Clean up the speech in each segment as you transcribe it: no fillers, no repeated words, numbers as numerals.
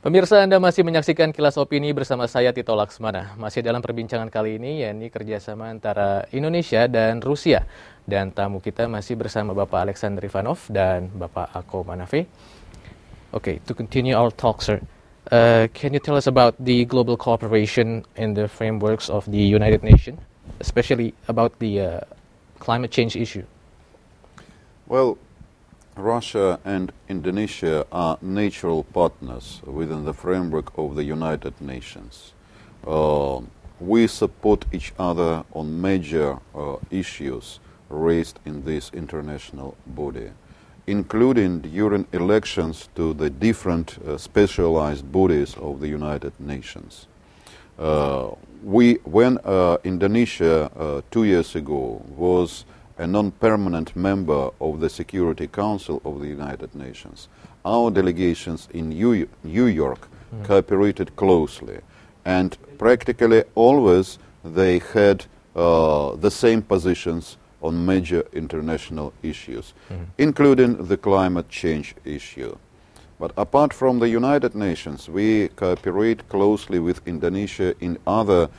Pemirsa, Anda masih menyaksikan Kilas Opini bersama saya Tito Laksmana. Masih dalam perbincangan kali ini, yakni kerjasama antara Indonesia dan Rusia. Dan tamu kita masih bersama Bapak A.Ivanov dan Bapak A.Ivanov. Okay, to continue our talk, sir. Can you tell us about the global cooperation in the frameworks of the United Nations, especially about the climate change issue? Well, Russia and Indonesia are natural partners within the framework of the United Nations. We support each other on major issues raised in this international body, including during elections to the different specialized bodies of the United Nations. When Indonesia 2 years ago was a non-permanent member of the Security Council of the United Nations, our delegations in New York cooperated closely, and practically always they had the same positions on major international issues, including the climate change issue. But apart from the United Nations, we cooperate closely with Indonesia in other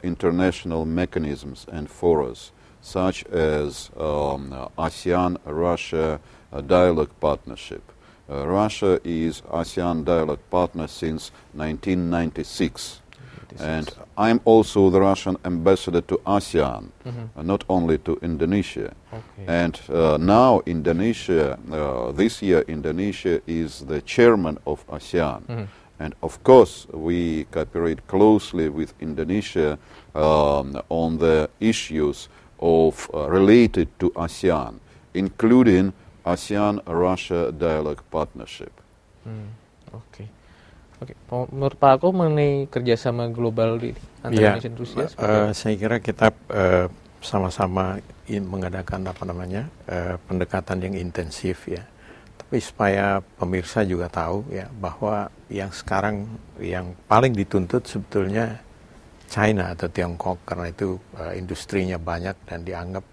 international mechanisms and forums, such as ASEAN-Russia Dialogue Partnership. Russia is ASEAN Dialogue Partner since 1996. And I'm also the Russian ambassador to ASEAN, not only to Indonesia. Okay. And now Indonesia, this year Indonesia is the chairman of ASEAN. And of course we cooperate closely with Indonesia on the issues of related to ASEAN, including ASEAN-Russia Dialogue Partnership. Oke. Menurut Pak Ako mengenai kerjasama global antara Indonesia dan Rusia? Saya kira kita sama-sama mengadakan pendekatan yang intensif ya. Tapi supaya pemirsa juga tahu ya bahwa yang sekarang yang paling dituntut sebetulnya China atau Tiongkok, karena itu industrinya banyak dan dianggap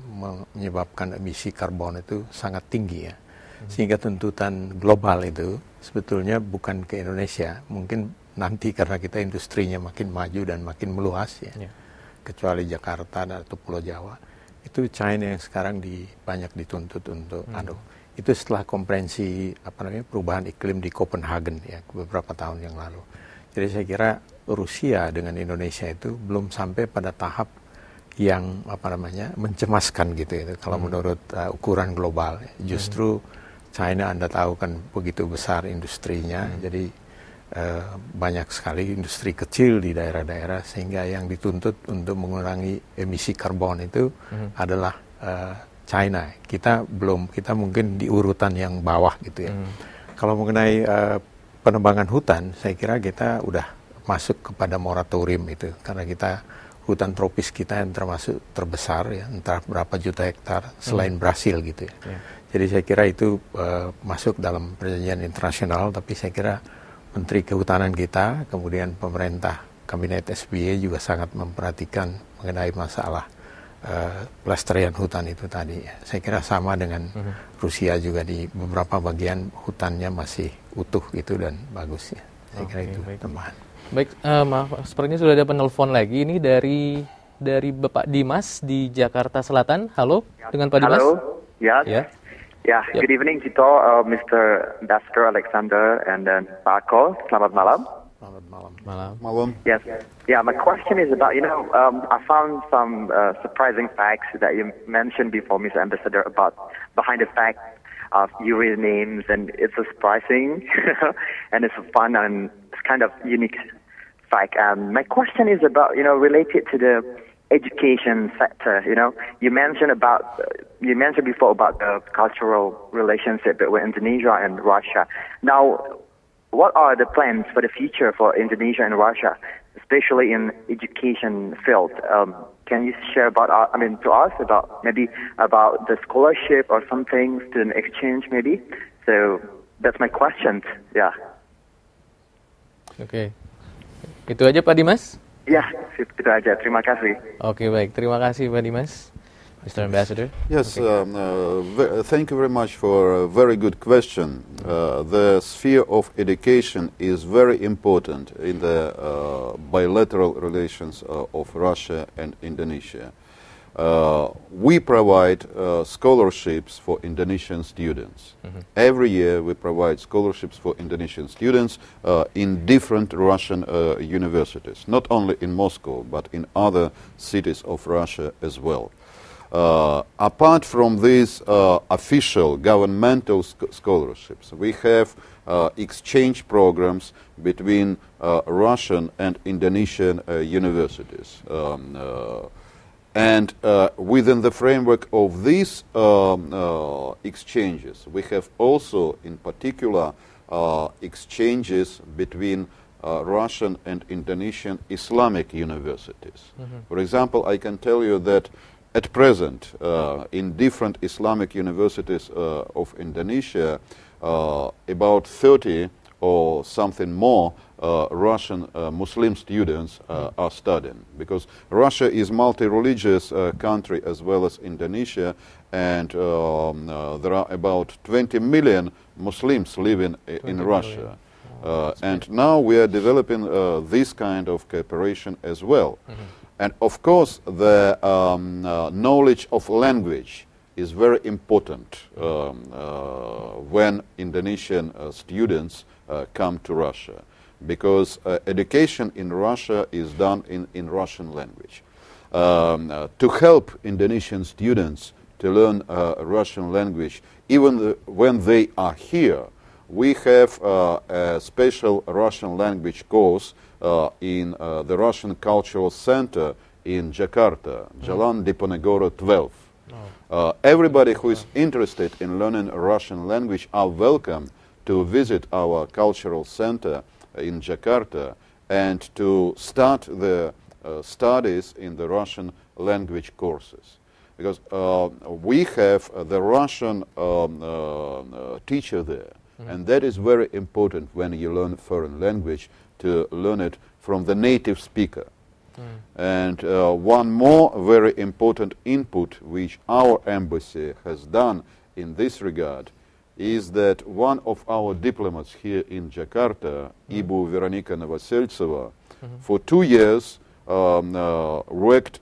menyebabkan emisi karbon itu sangat tinggi ya. Sehingga tuntutan global itu sebetulnya bukan ke Indonesia, mungkin nanti karena kita industrinya makin maju dan makin meluas ya. Kecuali Jakarta atau Pulau Jawa, itu China yang sekarang banyak dituntut untuk itu setelah konferensi perubahan iklim di Copenhagen ya beberapa tahun yang lalu. Jadi saya kira Rusia dengan Indonesia itu belum sampai pada tahap yang mencemaskan gitu ya. Kalau menurut ukuran global, justru China Anda tahu kan begitu besar industrinya, jadi banyak sekali industri kecil di daerah-daerah sehingga yang dituntut untuk mengurangi emisi karbon itu adalah China. Kita mungkin di urutan yang bawah gitu ya. Kalau mengenai penebangan hutan, saya kira kita udah masuk kepada moratorium itu karena hutan tropis kita yang termasuk terbesar ya, entah berapa juta hektar selain Brasil gitu ya. Jadi saya kira itu masuk dalam perjanjian internasional, tapi saya kira Menteri Kehutanan kita, kemudian pemerintah Kabinet SBY juga sangat memperhatikan mengenai masalah pelestarian hutan itu tadi ya. Saya kira sama dengan Rusia juga, di beberapa bagian hutannya masih utuh gitu dan bagus ya. Saya kira itu tambahan. Baik, maaf, sepertinya sudah ada penelpon lagi. Ini dari Bapak Dimas di Jakarta Selatan. Halo, dengan Pak Dimas. Halo, Good evening, Tito, Mr. Ambassador Alexander, and then Pak Ako. Selamat malam. Malam. Yes. Yeah, my question is about, I found some surprising facts that you mentioned before, Mr. Ambassador, about behind the fact of your names, and it's surprising, and it's fun, and it's kind of unique fact. My question is about, related to the education sector. You mentioned before about the cultural relationship between Indonesia and Russia. Now, what are the plans for the future for Indonesia and Russia, especially in education field? Can you share to us about maybe about the scholarship or something, student exchange maybe? So that's my question. Yeah. Oke. Itu aja Pak Dimas? Ya, itu aja. Terima kasih. Oke, baik. Terima kasih Pak Dimas. Mr. Ambassador? Yes, thank you very much for a very good question. The sphere of education is very important in the bilateral relations of Russia and Indonesia. We provide scholarships for Indonesian students. Every year we provide scholarships for Indonesian students in different Russian universities, not only in Moscow, but in other cities of Russia as well. Apart from these official governmental scholarships, we have exchange programs between Russian and Indonesian universities. And within the framework of these exchanges, we have also, in particular, exchanges between Russian and Indonesian Islamic universities. For example, I can tell you that at present, in different Islamic universities of Indonesia, about 30 or something more Russian Muslim students are studying, because Russia is multi-religious country as well as Indonesia, and there are about 20 million Muslims living in Russia. And now we are developing this kind of cooperation as well. And of course, the knowledge of language is very important when Indonesian students come to Russia, because education in Russia is done in Russian language. To help Indonesian students to learn Russian language, even when they are here, we have a special Russian language course in the Russian Cultural Center in Jakarta, Jalan Diponegoro 12. Everybody who is interested in learning Russian language are welcome to visit our cultural center in Jakarta and to start the studies in the Russian language courses. Because we have the Russian teacher there, and that is very important when you learn foreign language, to learn it from the native speaker. And one more very important input which our embassy has done in this regard is that one of our diplomats here in Jakarta, Ibu Veronika Novoseltseva, for 2 years worked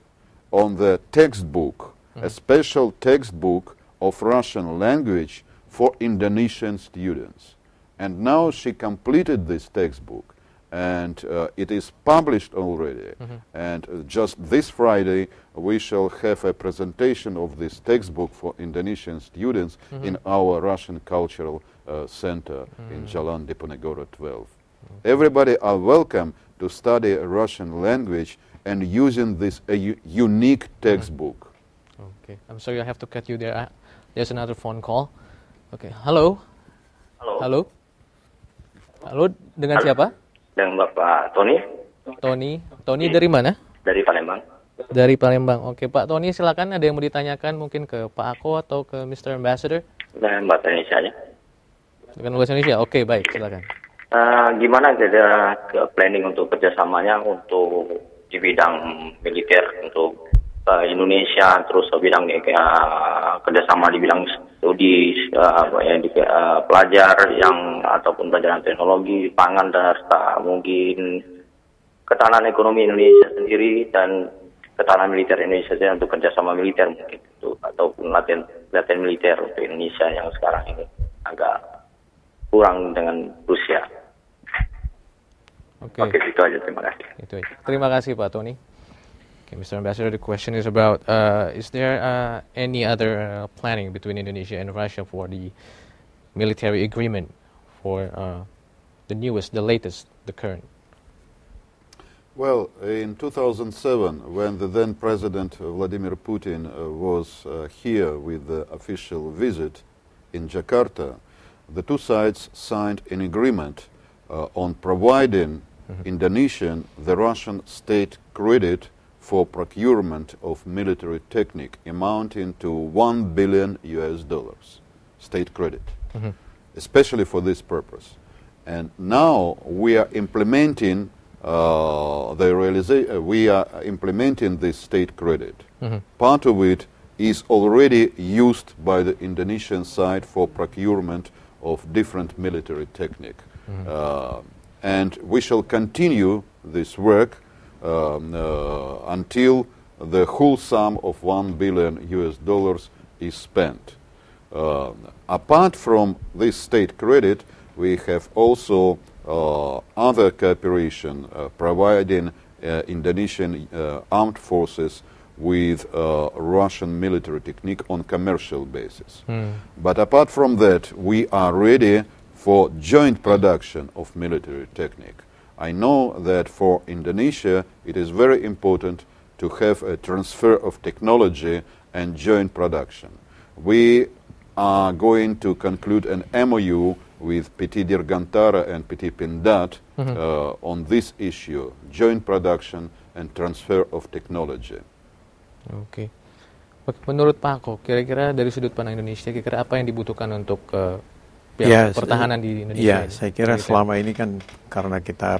on the textbook, a special textbook of Russian language for Indonesian students. And now she completed this textbook, and it is published already. And just this Friday we shall have a presentation of this textbook for Indonesian students in our Russian Cultural Center in Jalan Diponegoro 12. Everybody are welcome to study Russian language and using this unique textbook. Okay, I'm sorry I have to cut you there. There's another phone call. Okay, halo. Halo. Halo. Halo, dengan siapa? Dengan Bapak Tony. Tony dari mana? Dari Palembang. Dari Palembang. Oke, Pak Tony, silakan, ada yang mau ditanyakan mungkin ke Pak Ako atau ke Mr. Ambassador? Dan bahasa Indonesia aja. Dengan bahasa Indonesia? Oke, baik, silakan. Gimana kira planning untuk kerjasamanya untuk di bidang militer untuk Indonesia, terus bidang kerjasama di bidang studi pelajar yang ataupun pelajaran teknologi, pangan, dan serta mungkin ketahanan ekonomi Indonesia sendiri dan ketahanan militer Indonesia sendiri untuk kerjasama militer mungkin itu, ataupun latihan militer untuk Indonesia yang sekarang ini agak kurang dengan Rusia. Oke, itu aja, terima kasih. Itu aja. Terima kasih Pak Tony. Okay, Mr. Ambassador, the question is about, is there any other planning between Indonesia and Russia for the military agreement for the newest, the latest, the current? Well, in 2007, when the then President Vladimir Putin was here with the official visit in Jakarta, the two sides signed an agreement on providing Indonesian the Russian state credit for procurement of military technique amounting to $1 billion state credit, especially for this purpose. And now we are implementing we are implementing this state credit. Part of it is already used by the Indonesian side for procurement of different military technique. And we shall continue this work until the whole sum of $1 billion is spent. Apart from this state credit, we have also other cooperation providing Indonesian armed forces with Russian military technique on commercial basis. But apart from that, we are ready for joint production of military technique. I know that for Indonesia it is very important to have a transfer of technology and joint production. We are going to conclude an MOU with PT Dirgantara and PT Pindad on this issue, joint production and transfer of technology. Oke. Menurut Pak Ako, kira-kira dari sudut pandang Indonesia, kira-kira apa yang dibutuhkan untuk pertahanan di Indonesia? Ya, saya kira selama ini kan karena kita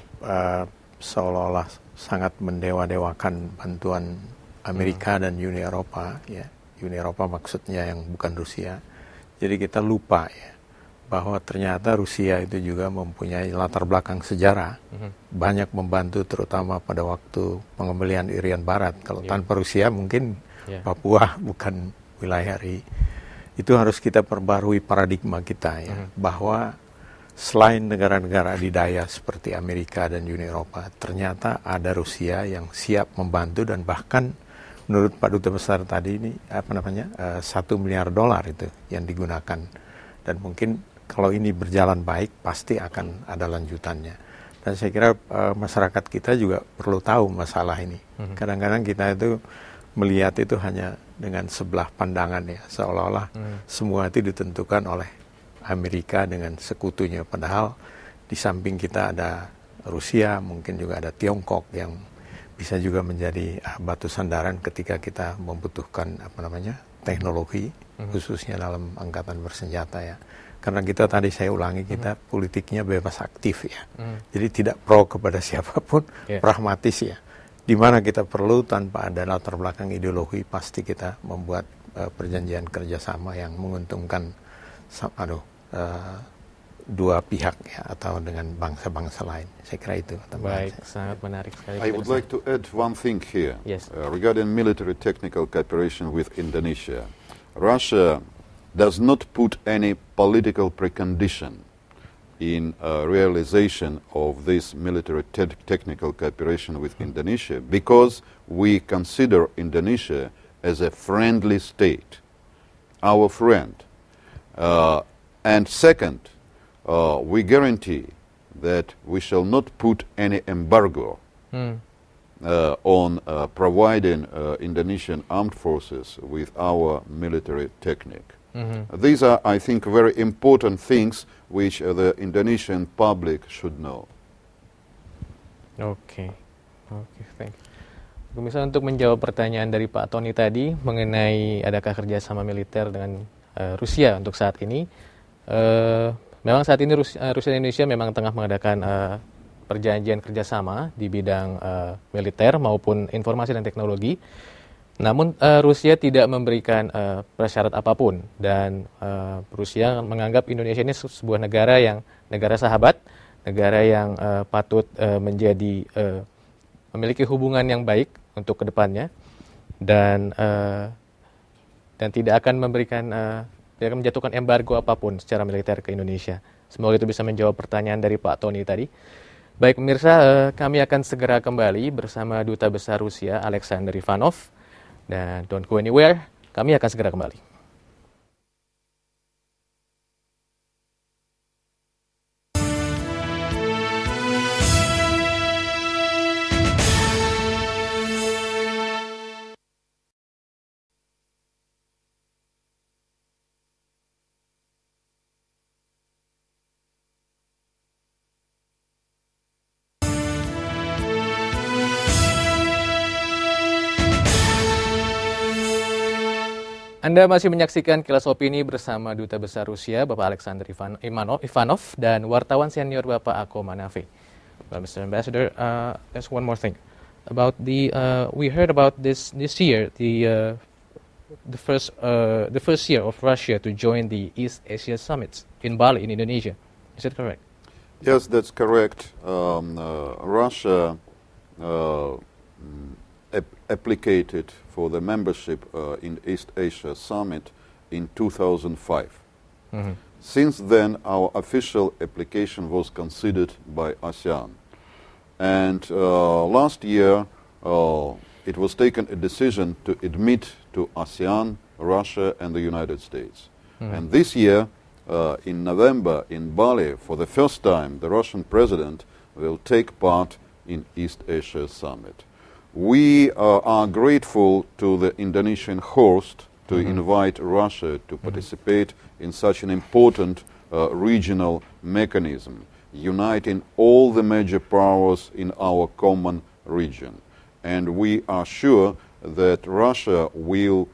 seolah-olah sangat mendewa-dewakan bantuan Amerika dan Uni Eropa, ya, Uni Eropa maksudnya yang bukan Rusia. Jadi kita lupa ya bahwa ternyata Rusia itu juga mempunyai latar belakang sejarah, banyak membantu terutama pada waktu pengembalian Irian Barat. Kalau tanpa Rusia mungkin Papua bukan wilayah RI. Itu harus kita perbarui paradigma kita ya, bahwa selain negara-negara adidaya seperti Amerika dan Uni Eropa, ternyata ada Rusia yang siap membantu dan bahkan menurut Pak Duta Besar tadi ini $1 miliar itu yang digunakan, dan mungkin kalau ini berjalan baik pasti akan ada lanjutannya. Dan saya kira masyarakat kita juga perlu tahu masalah ini. Kadang-kadang kita itu melihat itu hanya dengan sebelah pandangan ya, seolah-olah semua itu ditentukan oleh Amerika dengan sekutunya, padahal di samping kita ada Rusia, mungkin juga ada Tiongkok yang bisa juga menjadi batu sandaran ketika kita membutuhkan teknologi khususnya dalam angkatan bersenjata ya. Karena kita tadi saya ulangi, kita politiknya bebas aktif ya. Jadi tidak pro kepada siapapun, pragmatis ya. Di mana kita perlu tanpa ada latar belakang ideologi, pasti kita membuat perjanjian kerjasama yang menguntungkan dua pihak ya, atau dengan bangsa-bangsa lain. Saya kira itu. Baik, sangat menarik sekali. I would like to add one thing here. Yes. Regarding military technical cooperation with Indonesia. Russia does not put any political precondition in realization of this military technical cooperation with Indonesia, because we consider Indonesia as a friendly state, our friend. And second, we guarantee that we shall not put any embargo on providing Indonesian armed forces with our military technique. These are, I think, very important things which the Indonesian public should know. Oke, thank you. Misalnya untuk menjawab pertanyaan dari Pak Tony tadi mengenai adakah kerjasama militer dengan Rusia untuk saat ini, memang saat ini Rusia dan Indonesia memang tengah mengadakan perjanjian kerjasama di bidang militer maupun informasi dan teknologi. Namun Rusia tidak memberikan prasyarat apapun, dan Rusia menganggap Indonesia ini sebuah negara sahabat, negara yang patut memiliki hubungan yang baik untuk kedepannya, dan tidak akan menjatuhkan embargo apapun secara militer ke Indonesia. Semoga itu bisa menjawab pertanyaan dari Pak Tony tadi. Baik pemirsa, kami akan segera kembali bersama Duta Besar Rusia Alexander Ivanov. Dan don't go anywhere, kami akan segera kembali. Anda masih menyaksikan Kilas Opini bersama Duta Besar Rusia, Bapak Alexander Ivanov, dan wartawan senior Bapak Ako Manafe. Well, Mr. Ambassador, there's one more thing about we heard about this year, the the first year of Russia to join the East Asia Summit in Bali, in Indonesia. Is that correct? Yes, that's correct. Russia applied for the membership in East Asia Summit in 2005. Since then, our official application was considered by ASEAN. And last year, it was taken a decision to admit to ASEAN, Russia, and the United States. And this year, in November, in Bali, for the first time, the Russian president will take part in East Asia Summit. We are grateful to the Indonesian host to invite Russia to participate in such an important regional mechanism, uniting all the major powers in our common region. And we are sure that Russia will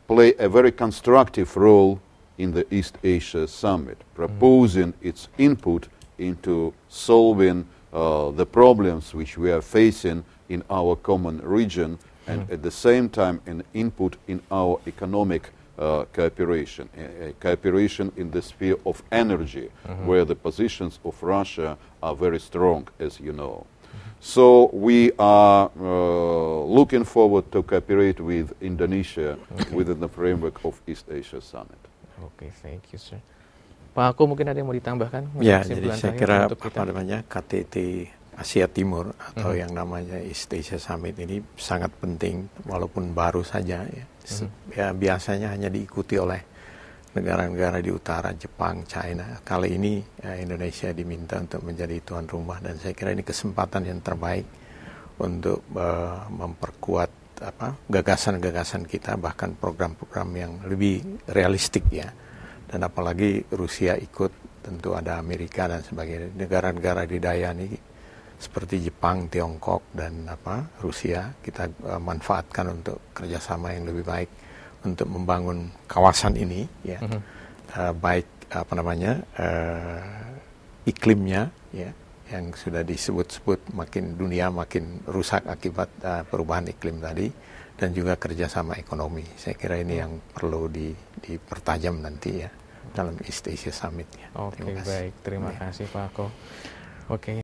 play a very constructive role in the East Asia Summit, proposing its input into solving the problems which we are facing in our common region, and at the same time an input in our economic cooperation, cooperation in the sphere of energy, where the positions of Russia are very strong, as you know. So we are looking forward to cooperate with Indonesia within the framework of East Asia Summit. Oke, thank you, sir. Pak Ako, mungkin ada yang mau ditambahkan? Ya, jadi saya kira KTT Asia Timur atau yang namanya East Asia Summit ini sangat penting, walaupun baru saja ya. Ya biasanya hanya diikuti oleh negara-negara di utara, Jepang, China. Kali ini Indonesia diminta untuk menjadi tuan rumah, dan saya kira ini kesempatan yang terbaik untuk memperkuat gagasan-gagasan kita, bahkan program-program yang lebih realistik ya. Dan apalagi Rusia ikut, tentu ada Amerika dan sebagainya. Negara-negara di daya ini seperti Jepang, Tiongkok, dan Rusia, kita manfaatkan untuk kerjasama yang lebih baik untuk membangun kawasan ini, ya, baik iklimnya, ya, yang sudah disebut-sebut dunia makin rusak akibat perubahan iklim tadi, dan juga kerjasama ekonomi. Saya kira ini yang perlu dipertajam nanti ya dalam East Asia Summit. Ya. Oke, baik, terima kasih Pak Ako. Oke.